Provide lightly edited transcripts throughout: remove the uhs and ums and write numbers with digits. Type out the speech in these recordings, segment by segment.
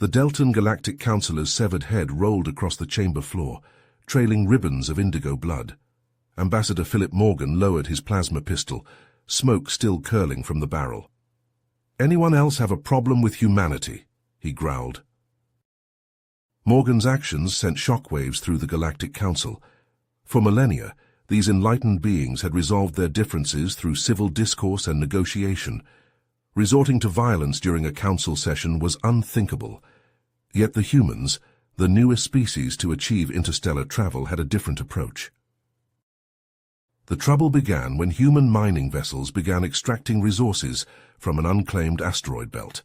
The Deltan Galactic Councillor's severed head rolled across the chamber floor, trailing ribbons of indigo blood. Ambassador Philip Morgan lowered his plasma pistol, smoke still curling from the barrel. "Anyone else have a problem with humanity?" he growled. Morgan's actions sent shockwaves through the Galactic Council. For millennia, these enlightened beings had resolved their differences through civil discourse and negotiation. Resorting to violence during a council session was unthinkable. Yet the humans, the newest species to achieve interstellar travel, had a different approach. The trouble began when human mining vessels began extracting resources from an unclaimed asteroid belt.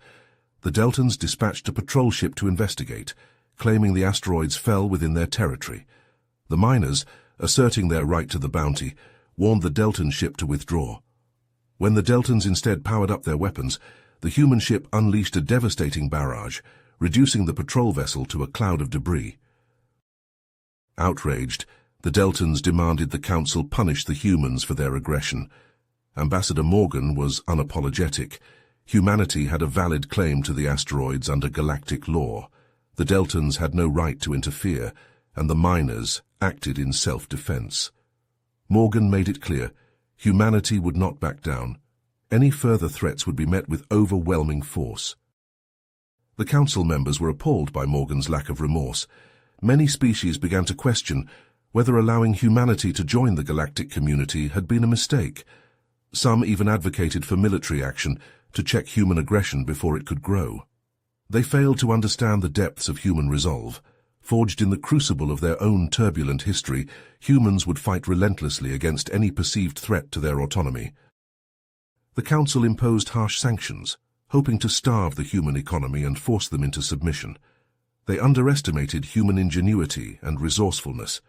The Deltans dispatched a patrol ship to investigate, claiming the asteroids fell within their territory. The miners, asserting their right to the bounty, warned the Deltan ship to withdraw. When the Deltans instead powered up their weapons, the human ship unleashed a devastating barrage, reducing the patrol vessel to a cloud of debris. Outraged, the Deltans demanded the Council punish the humans for their aggression. Ambassador Morgan was unapologetic. Humanity had a valid claim to the asteroids under galactic law. The Deltans had no right to interfere, and the miners acted in self-defense. Morgan made it clear humanity would not back down. Any further threats would be met with overwhelming force. The council members were appalled by Morgan's lack of remorse. Many species began to question whether allowing humanity to join the galactic community had been a mistake. Some even advocated for military action to check human aggression before it could grow. They failed to understand the depths of human resolve. Forged in the crucible of their own turbulent history, humans would fight relentlessly against any perceived threat to their autonomy. The Council imposed harsh sanctions, hoping to starve the human economy and force them into submission. They underestimated human ingenuity and resourcefulness.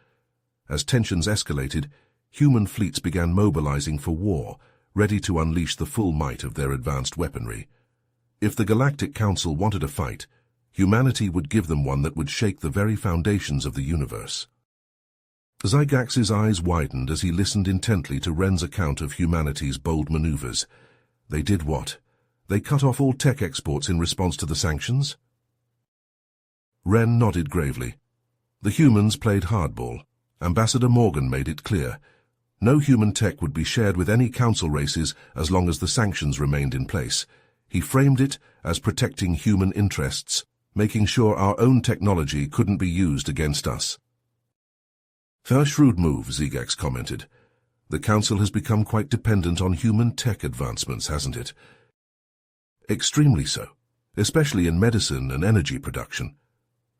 As tensions escalated, human fleets began mobilizing for war, ready to unleash the full might of their advanced weaponry. If the Galactic Council wanted a fight, humanity would give them one that would shake the very foundations of the universe. Zygax's eyes widened as he listened intently to Ren's account of humanity's bold maneuvers. They did what? They cut off all tech exports in response to the sanctions? Ren nodded gravely. The humans played hardball. Ambassador Morgan made it clear. No human tech would be shared with any council races as long as the sanctions remained in place. He framed it as protecting human interests, making sure our own technology couldn't be used against us. "A shrewd move," Zygax commented. "The Council has become quite dependent on human tech advancements, hasn't it?" "Extremely so, especially in medicine and energy production.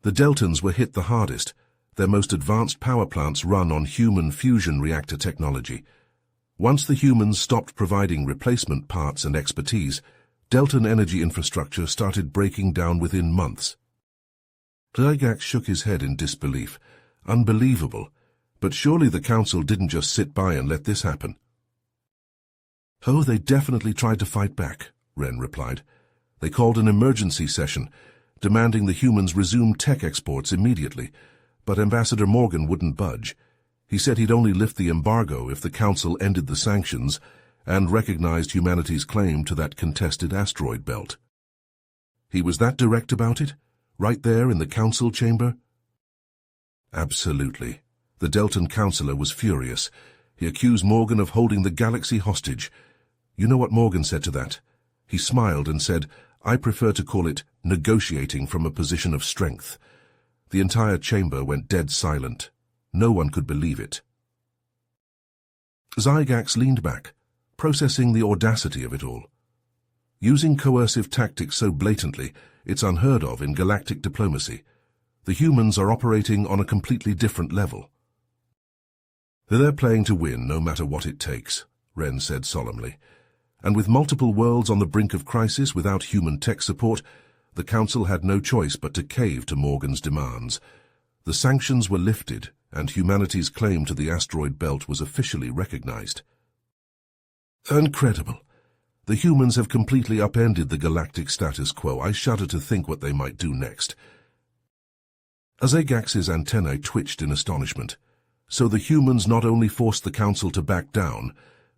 The Deltans were hit the hardest. Their most advanced power plants run on human fusion reactor technology. Once the humans stopped providing replacement parts and expertise, Deltan energy infrastructure started breaking down within months." Zygax shook his head in disbelief. Unbelievable. But surely the Council didn't just sit by and let this happen. "Oh, they definitely tried to fight back," Ren replied. "They called an emergency session, demanding the humans resume tech exports immediately. But Ambassador Morgan wouldn't budge. He said he'd only lift the embargo if the Council ended the sanctions and recognized humanity's claim to that contested asteroid belt." "He was that direct about it? Right there in the Council chamber?" "Absolutely." The Deltan Councillor was furious. He accused Morgan of holding the galaxy hostage. You know what Morgan said to that? He smiled and said, "I prefer to call it negotiating from a position of strength." The entire chamber went dead silent. No one could believe it. Zygax leaned back, processing the audacity of it all. Using coercive tactics so blatantly, it's unheard of in galactic diplomacy. The humans are operating on a completely different level. "They're playing to win no matter what it takes," Ren said solemnly. "And with multiple worlds on the brink of crisis without human tech support, the Council had no choice but to cave to Morgan's demands. The sanctions were lifted, and humanity's claim to the asteroid belt was officially recognized." "Incredible. The humans have completely upended the galactic status quo. I shudder to think what they might do next." Zygax's antennae twitched in astonishment. So the humans not only forced the Council to back down,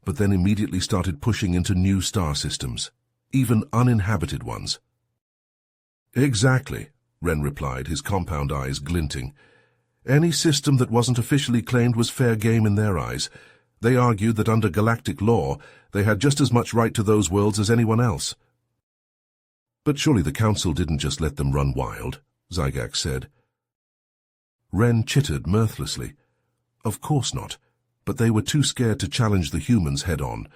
but then immediately started pushing into new star systems, even uninhabited ones. "Exactly," Wren replied, his compound eyes glinting. Any system that wasn't officially claimed was fair game in their eyes. They argued that under galactic law, they had just as much right to those worlds as anyone else. But surely the Council didn't just let them run wild, Zygax said. Wren chittered mirthlessly. Of course not, but they were too scared to challenge the humans head-on,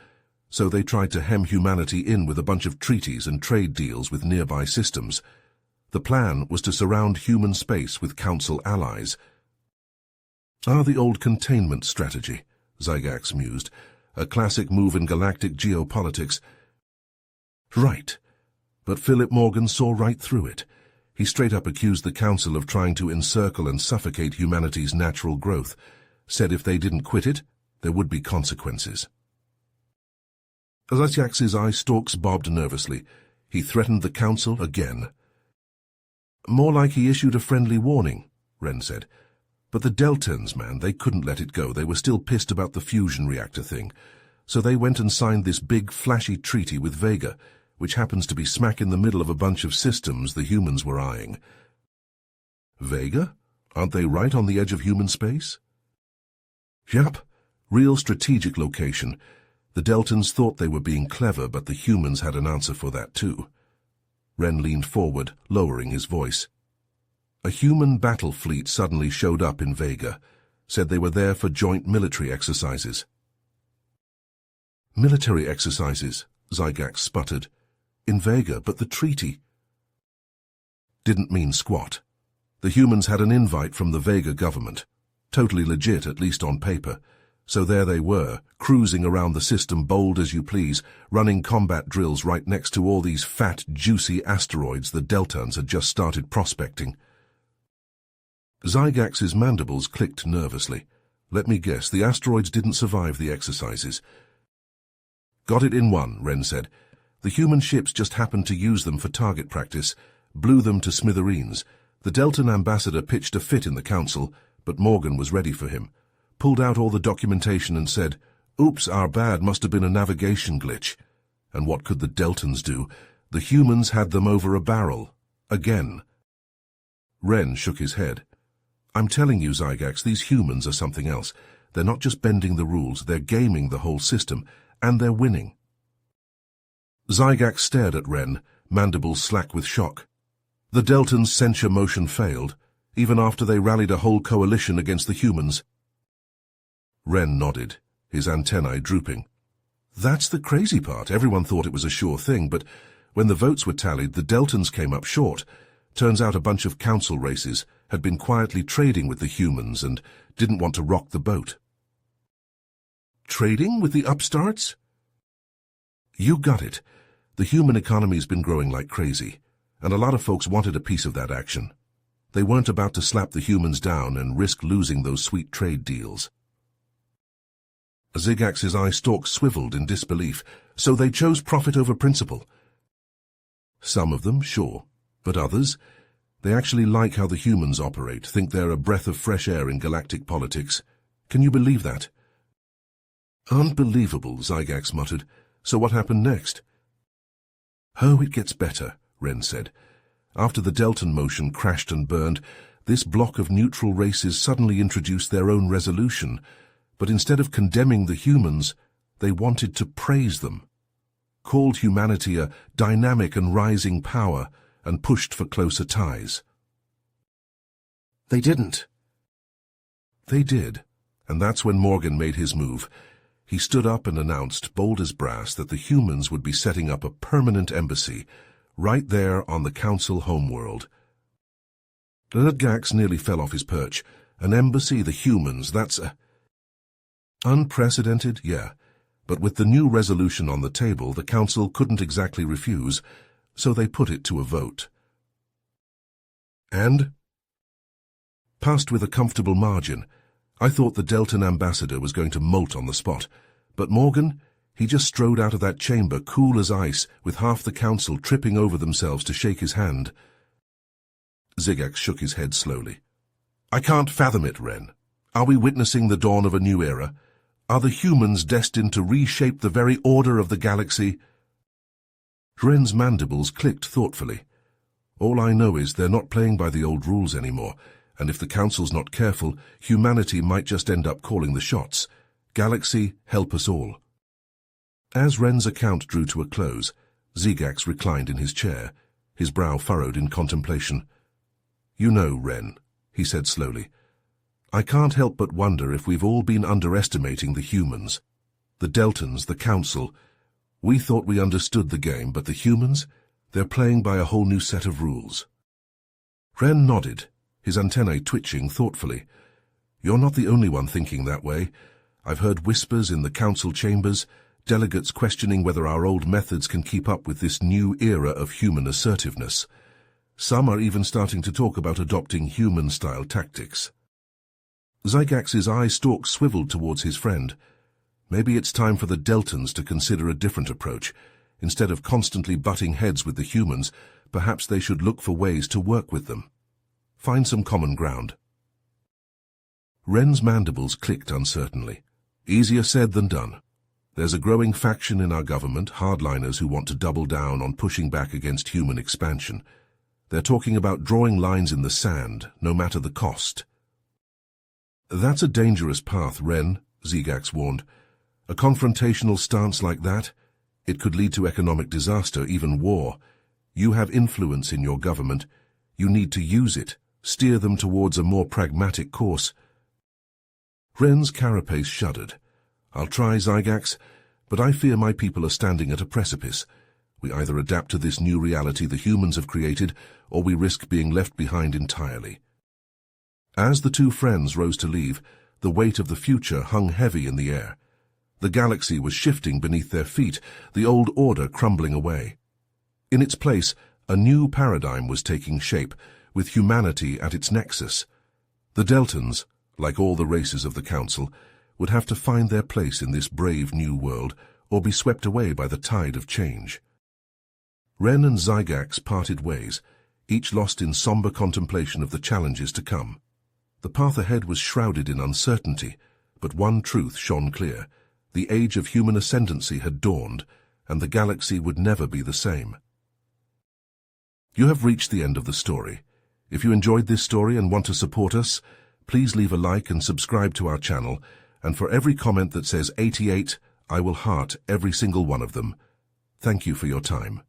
so they tried to hem humanity in with a bunch of treaties and trade deals with nearby systems. The plan was to surround human space with Council allies. The old containment strategy, Zygax mused, a classic move in galactic geopolitics. Right, but Philip Morgan saw right through it. He straight up accused the Council of trying to encircle and suffocate humanity's natural growth, said if they didn't quit it, there would be consequences. Zygax's eye stalks bobbed nervously. He threatened the Council again. More like he issued a friendly warning, Wren said. But the Deltans, man, they couldn't let it go. They were still pissed about the fusion reactor thing. So they went and signed this big, flashy treaty with Vega, which happens to be smack in the middle of a bunch of systems the humans were eyeing. Vega? Aren't they right on the edge of human space? Yep, real strategic location. The Deltans thought they were being clever, but the humans had an answer for that too. Wren leaned forward, lowering his voice. A human battle fleet suddenly showed up in Vega, said they were there for joint military exercises. Military exercises, Zygax sputtered. In Vega, but the treaty didn't mean squat. The humans had an invite from the Vega government, totally legit, at least on paper. So there they were, cruising around the system bold as you please, running combat drills right next to all these fat, juicy asteroids the Deltans had just started prospecting. Zygax's mandibles clicked nervously. Let me guess, the asteroids didn't survive the exercises. Got it in one, Wren said. The human ships just happened to use them for target practice, blew them to smithereens. The Deltan ambassador pitched a fit in the Council, but Morgan was ready for him. Pulled out all the documentation and said, "Oops, our bad, must have been a navigation glitch." And what could the Deltans do? The humans had them over a barrel. Again. Wren shook his head. I'm telling you, Zygax, these humans are something else. They're not just bending the rules, they're gaming the whole system, and they're winning. Zygax stared at Wren, mandibles slack with shock. The Deltans' censure motion failed, even after they rallied a whole coalition against the humans. Wren nodded, his antennae drooping. That's the crazy part. Everyone thought it was a sure thing, but when the votes were tallied, the Deltans came up short. Turns out a bunch of council races had been quietly trading with the humans and didn't want to rock the boat. Trading with the upstarts? You got it. The human economy's been growing like crazy, and a lot of folks wanted a piece of that action. They weren't about to slap the humans down and risk losing those sweet trade deals. Zygax's eye stalk swiveled in disbelief. So they chose profit over principle. Some of them, sure, but others, they actually like how the humans operate, think they're a breath of fresh air in galactic politics. Can you believe that? Unbelievable, Zygax muttered. So what happened next? Oh, it gets better, Wren said. After the Deltan motion crashed and burned, this block of neutral races suddenly introduced their own resolution. But instead of condemning the humans, they wanted to praise them. Called humanity a dynamic and rising power, and pushed for closer ties. They didn't. They did, and that's when Morgan made his move. He stood up and announced, bold as brass, that the humans would be setting up a permanent embassy right there on the Council homeworld. Zygax nearly fell off his perch. An embassy, the humans, that's unprecedented, yeah. But with the new resolution on the table, the Council couldn't exactly refuse, so they put it to a vote. And? Passed with a comfortable margin. I thought the Deltan ambassador was going to molt on the spot, but Morgan, he just strode out of that chamber cool as ice, with half the Council tripping over themselves to shake his hand. Zygax shook his head slowly. I can't fathom it, Wren. Are we witnessing the dawn of a new era? Are the humans destined to reshape the very order of the galaxy? Wren's mandibles clicked thoughtfully. All I know is they're not playing by the old rules anymore, and if the Council's not careful, humanity might just end up calling the shots. Galaxy, help us all. As Ren's account drew to a close, Zygax reclined in his chair, his brow furrowed in contemplation. You know, Ren, he said slowly, I can't help but wonder if we've all been underestimating the humans. The Deltans, the Council, we thought we understood the game, but the humans, they're playing by a whole new set of rules. Ren nodded, his antennae twitching thoughtfully. You're not the only one thinking that way. I've heard whispers in the council chambers, delegates questioning whether our old methods can keep up with this new era of human assertiveness. Some are even starting to talk about adopting human-style tactics. Zygax's eye-stalk swiveled towards his friend. Maybe it's time for the Deltans to consider a different approach. Instead of constantly butting heads with the humans, perhaps they should look for ways to work with them. Find some common ground. Ren's mandibles clicked uncertainly. Easier said than done. There's a growing faction in our government, hardliners who want to double down on pushing back against human expansion. They're talking about drawing lines in the sand, no matter the cost. That's a dangerous path, Ren, Zygax warned. A confrontational stance like that, it could lead to economic disaster, even war. You have influence in your government. You need to use it, steer them towards a more pragmatic course. Ren's carapace shuddered. I'll try, Zygax, but I fear my people are standing at a precipice. We either adapt to this new reality the humans have created, or we risk being left behind entirely. As the two friends rose to leave, the weight of the future hung heavy in the air. The galaxy was shifting beneath their feet, the old order crumbling away. In its place, a new paradigm was taking shape, with humanity at its nexus. The Deltans, like all the races of the Council, would have to find their place in this brave new world, or be swept away by the tide of change. Ren and Zygax parted ways, each lost in somber contemplation of the challenges to come. The path ahead was shrouded in uncertainty, but one truth shone clear. The age of human ascendancy had dawned, and the galaxy would never be the same. You have reached the end of the story. If you enjoyed this story and want to support us, please leave a like and subscribe to our channel, and for every comment that says 88, I will heart every single one of them. Thank you for your time.